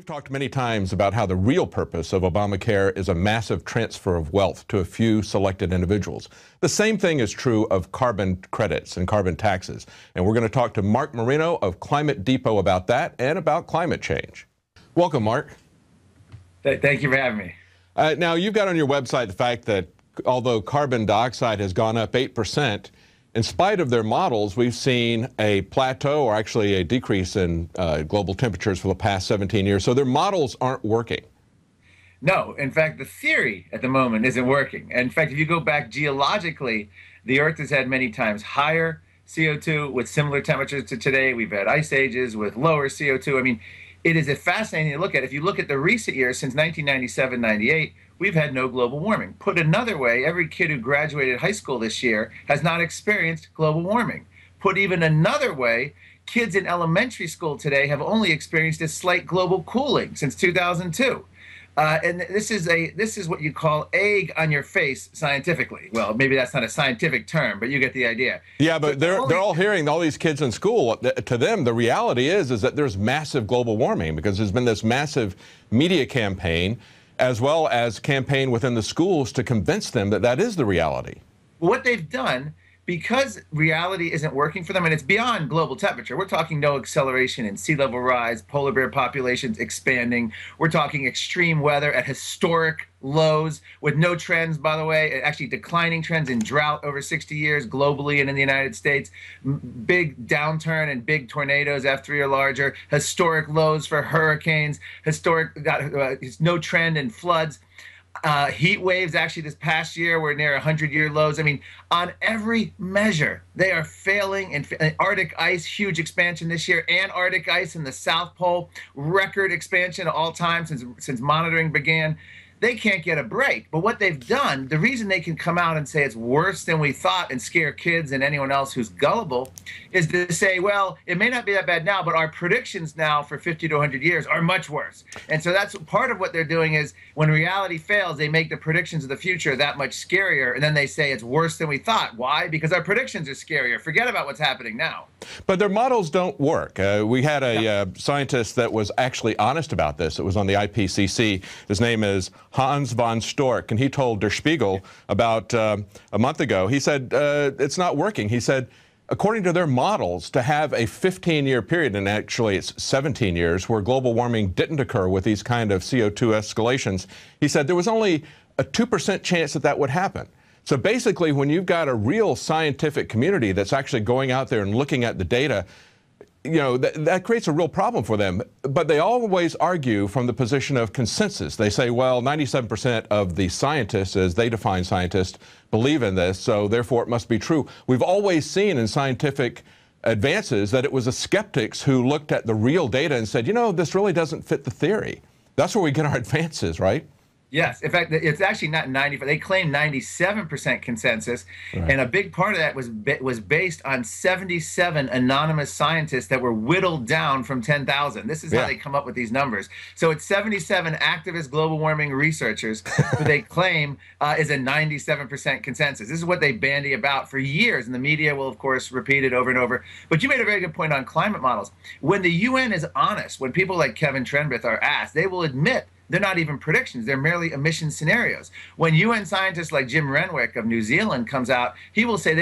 We've talked many times about how the real purpose of Obamacare is a massive transfer of wealth to a few selected individuals. The same thing is true of carbon credits and carbon taxes. And we're going to talk to Marc Morano of Climate Depot about that and about climate change. Welcome, Marc. Thank you for having me. Now, you've got on your website the fact that although carbon dioxide has gone up 8%, in spite of their models, we've seen a plateau or actually a decrease in global temperatures for the past 17 years. So their models aren't working. No, in fact, the theory at the moment isn't working. In fact, if you go back geologically, the Earth has had many times higher CO2 with similar temperatures to today. We've had ice ages with lower CO2. I mean, it is a fascinating to look at. If you look at the recent years, since 1997, 98, we've had no global warming. Put another way, every kid who graduated high school this year has not experienced global warming. Put even another way, kids in elementary school today have only experienced a slight global cooling since 2002. And this is what you call egg on your face scientifically. Well, maybe that's not a scientific term, but you get the idea. Yeah, but they're all hearing, all these kids in school, to them, the reality is that there's massive global warming because there's been this massive media campaign as well as campaign within the schools to convince them that that is the reality. What they've done, because reality isn't working for them, and it's beyond global temperature. We're talking no acceleration in sea level rise, polar bear populations expanding. We're talking extreme weather at historic lows with no trends, by the way, actually declining trends in drought over 60 years globally and in the United States. Big downturn and big tornadoes, F3 or larger. Historic lows for hurricanes. No trend in floods. Heat waves actually this past year were near 100-year lows. I mean, on every measure, they are failing. In Arctic ice, huge expansion this year. Antarctic ice in the South Pole, record expansion of all time since monitoring began. They can't get a break. But what they've done, the reason they can come out and say it's worse than we thought and scare kids and anyone else who's gullible is to say, well, it may not be that bad now, but our predictions now for 50 to 100 years are much worse. And so that's part of what they're doing is when reality fails, they make the predictions of the future that much scarier. And then they say it's worse than we thought. Why? Because our predictions are scarier. Forget about what's happening now. But their models don't work. We had a scientist that was actually honest about this. It was on the IPCC. His name is Hans von Storch, and he told Der Spiegel about a month ago, he said, it's not working. He said, according to their models, to have a 15-year period, and actually it's 17 years, where global warming didn't occur with these kind of CO2 escalations, he said there was only a 2% chance that that would happen. So basically, when you've got a real scientific community that's actually going out there and looking at the data, you know, that creates a real problem for them. But they always argue from the position of consensus. They say, well, 97% of the scientists, as they define scientists, believe in this, so therefore it must be true. We've always seen in scientific advances that it was the skeptics who looked at the real data and said, you know, this really doesn't fit the theory. That's where we get our advances, right? Yes. In fact, it's actually not 95. They claim 97% consensus. Right. And a big part of that was based on 77 anonymous scientists that were whittled down from 10,000. This is how they come up with these numbers. So it's 77 activist global warming researchers who they claim is a 97% consensus. This is what they bandy about for years. And the media will, of course, repeat it over and over. But you made a very good point on climate models. When the UN is honest, when people like Kevin Trenbeth are asked, they will admit they're not even predictions. They're merely emission scenarios. When UN scientists like Jim Renwick of New Zealand comes out, he will say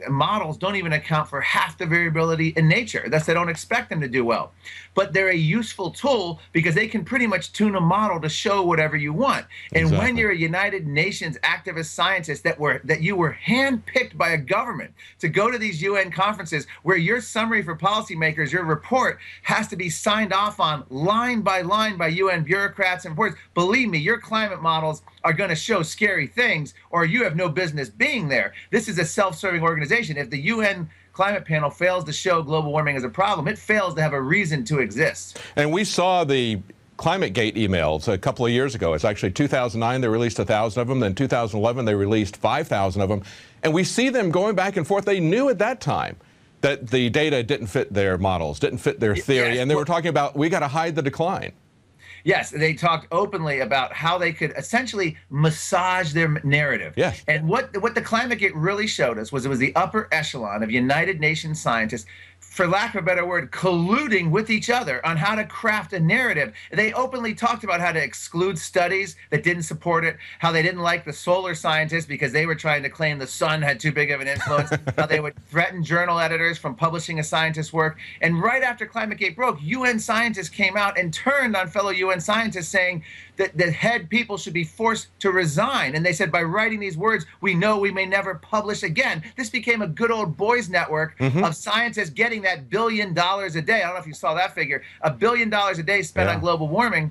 models don't even account for half the variability in nature. Thus, they don't expect them to do well. But they're a useful tool because they can pretty much tune a model to show whatever you want. And when you're a United Nations activist scientist that you were handpicked by a government to go to these UN conferences where your summary for policymakers, your report, has to be signed off on line by UN bureaucrats and boards, believe me, your climate models are going to show scary things or you have no business being there. This is a self-serving organization. If the UN climate panel fails to show global warming as a problem, it fails to have a reason to exist. And we saw the Climategate emails a couple of years ago. It's actually 2009, they released 1,000 of them. Then 2011, they released 5,000 of them. And we see them going back and forth. They knew at that time that the data didn't fit their models, didn't fit their theory. And they were talking about, we got to hide the decline. Yes, they talked openly about how they could essentially massage their narrative. Yes. And what the Climategate really showed us was it was the upper echelon of United Nations scientists for lack of a better word, colluding with each other on how to craft a narrative. They openly talked about how to exclude studies that didn't support it, how they didn't like the solar scientists because they were trying to claim the sun had too big of an influence, how they would threaten journal editors from publishing a scientist's work. And right after Climategate broke, UN scientists came out and turned on fellow UN scientists saying that the head people should be forced to resign. And they said, by writing these words, we know we may never publish again. This became a good old boys network of scientists getting that $1 billion a day. I don't know if you saw that figure, $1 billion a day spent on global warming.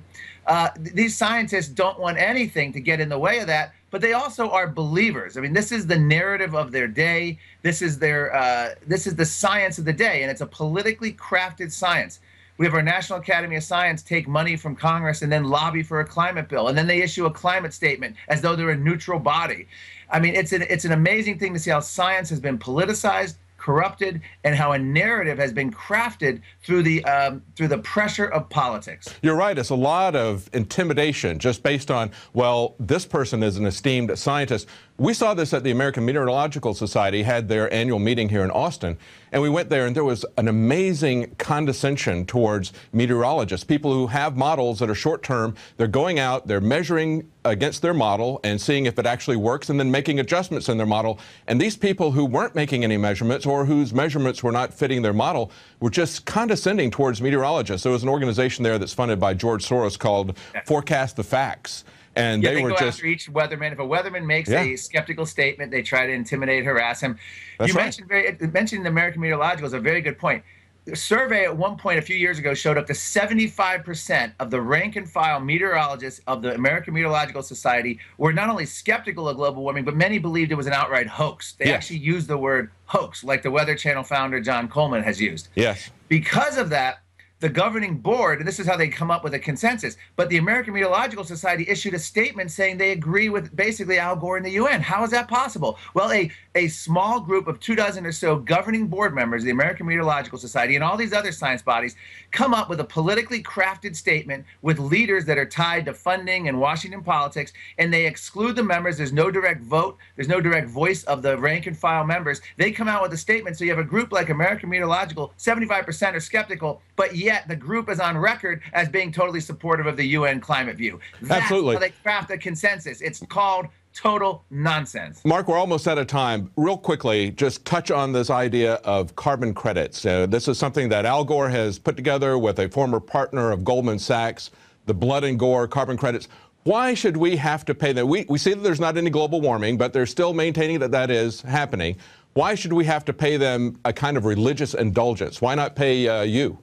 These scientists don't want anything to get in the way of that, but they also are believers. I mean, this is the narrative of their day. This is the science of the day, and it's a politically crafted science. We have our National Academy of Science take money from Congress and then lobby for a climate bill, and then they issue a climate statement as though they're a neutral body. I mean, it's an amazing thing to see how science has been politicized, corrupted, and how a narrative has been crafted through the pressure of politics. You're right. It's a lot of intimidation just based on, well, this person is an esteemed scientist. We saw this at the American Meteorological Society, had their annual meeting here in Austin, and we went there and there was an amazing condescension towards meteorologists, people who have models that are short-term. They're going out, they're measuring against their model and seeing if it actually works and then making adjustments in their model. And these people who weren't making any measurements or whose measurements were not fitting their model were just condescending towards meteorologists. There was an organization there that's funded by George Soros called Forecast the Facts. And they were go just after each weatherman. If a weatherman makes a skeptical statement, they try to intimidate, harass him. That's mentioned the American Meteorological is a very good point. A survey at one point a few years ago showed up to 75% of the rank and file meteorologists of the American Meteorological Society were not only skeptical of global warming, but many believed it was an outright hoax. They actually used the word hoax, like the Weather Channel founder John Coleman has used. Yes. Because of that, the governing board, and this is how they come up with a consensus, but the American Meteorological Society issued a statement saying they agree with basically Al Gore and the UN. How is that possible? Well, a small group of 24 or so governing board members of the American Meteorological Society and all these other science bodies come up with a politically crafted statement with leaders that are tied to funding and Washington politics, and they exclude the members. There's no direct vote. There's no direct voice of the rank and file members. They come out with a statement. So you have a group like American Meteorological, 75% are skeptical, but yet the group is on record as being totally supportive of the UN climate view. That's Absolutely. how they craft a consensus. It's called total nonsense. Mark, we're almost out of time. Real quickly, just touch on this idea of carbon credits. This is something that Al Gore has put together with a former partner of Goldman Sachs, the blood and gore carbon credits. Why should we have to pay them? We see that there's not any global warming, but they're still maintaining that that is happening. Why should we have to pay them a kind of religious indulgence? Why not pay you?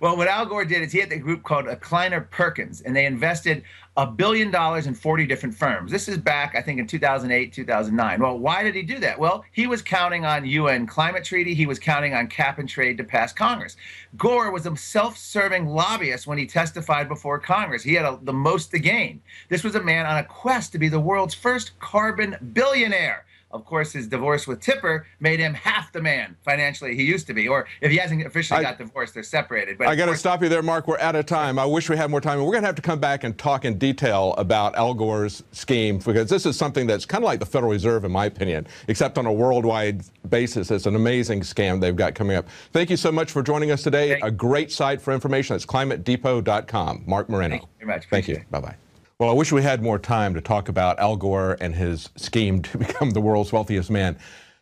Well, what Al Gore did is he had a group called Kleiner Perkins, and they invested $1 billion in 40 different firms. This is back, I think, in 2008, 2009. Well, why did he do that? Well, he was counting on UN climate treaty. He was counting on cap and trade to pass Congress. Gore was a self-serving lobbyist when he testified before Congress. He had the most to gain. This was a man on a quest to be the world's first carbon billionaire. Of course, his divorce with Tipper made him half the man financially he used to be. Or if he hasn't officially got divorced, they're separated. But I got to stop you there, Mark. We're out of time. I wish we had more time. We're going to have to come back and talk in detail about Al Gore's scheme, because this is something that's kind of like the Federal Reserve, in my opinion, except on a worldwide basis. It's an amazing scam they've got coming up. Thank you so much for joining us today. A great site for information. That's climatedepot.com. Marc Morano. Thank you very much. Thank you. Bye-bye. Well, I wish we had more time to talk about Al Gore and his scheme to become the world's wealthiest man.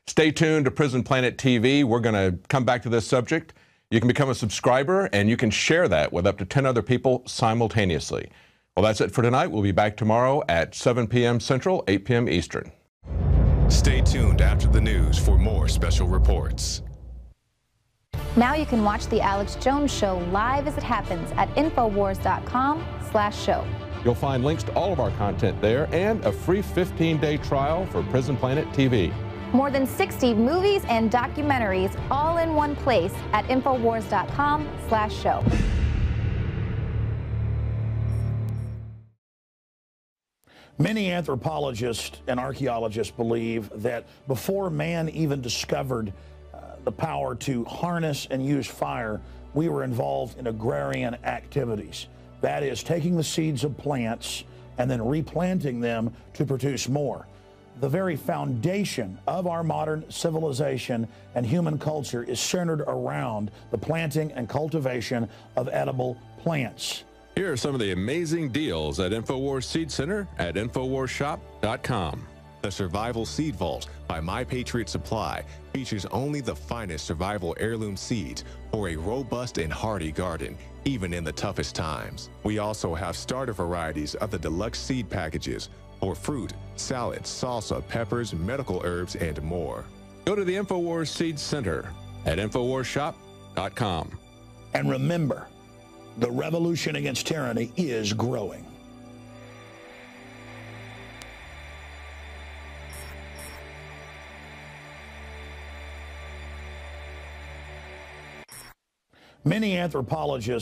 Stay tuned to Prison Planet TV. We're going to come back to this subject. You can become a subscriber, and you can share that with up to 10 other people simultaneously. Well, that's it for tonight. We'll be back tomorrow at 7 p.m. Central, 8 p.m. Eastern. Stay tuned after the news for more special reports. Now you can watch The Alex Jones Show live as it happens at Infowars.com/show. You'll find links to all of our content there and a free 15-day trial for Prison Planet TV. More than 60 movies and documentaries all in one place at Infowars.com/show. Many anthropologists and archaeologists believe that before man even discovered the power to harness and use fire, we were involved in agrarian activities. That is, taking the seeds of plants and then replanting them to produce more. the very foundation of our modern civilization and human culture is centered around the planting and cultivation of edible plants. Here are some of the amazing deals at InfoWars Seed Center at InfoWarsShop.com. The Survival Seed Vault by My Patriot Supply features only the finest survival heirloom seeds for a robust and hardy garden, even in the toughest times. We also have starter varieties of the deluxe seed packages for fruit, salads, salsa, peppers, medical herbs, and more. Go to the InfoWars Seed Center at InfoWarsShop.com. And remember, the revolution against tyranny is growing. Many anthropologists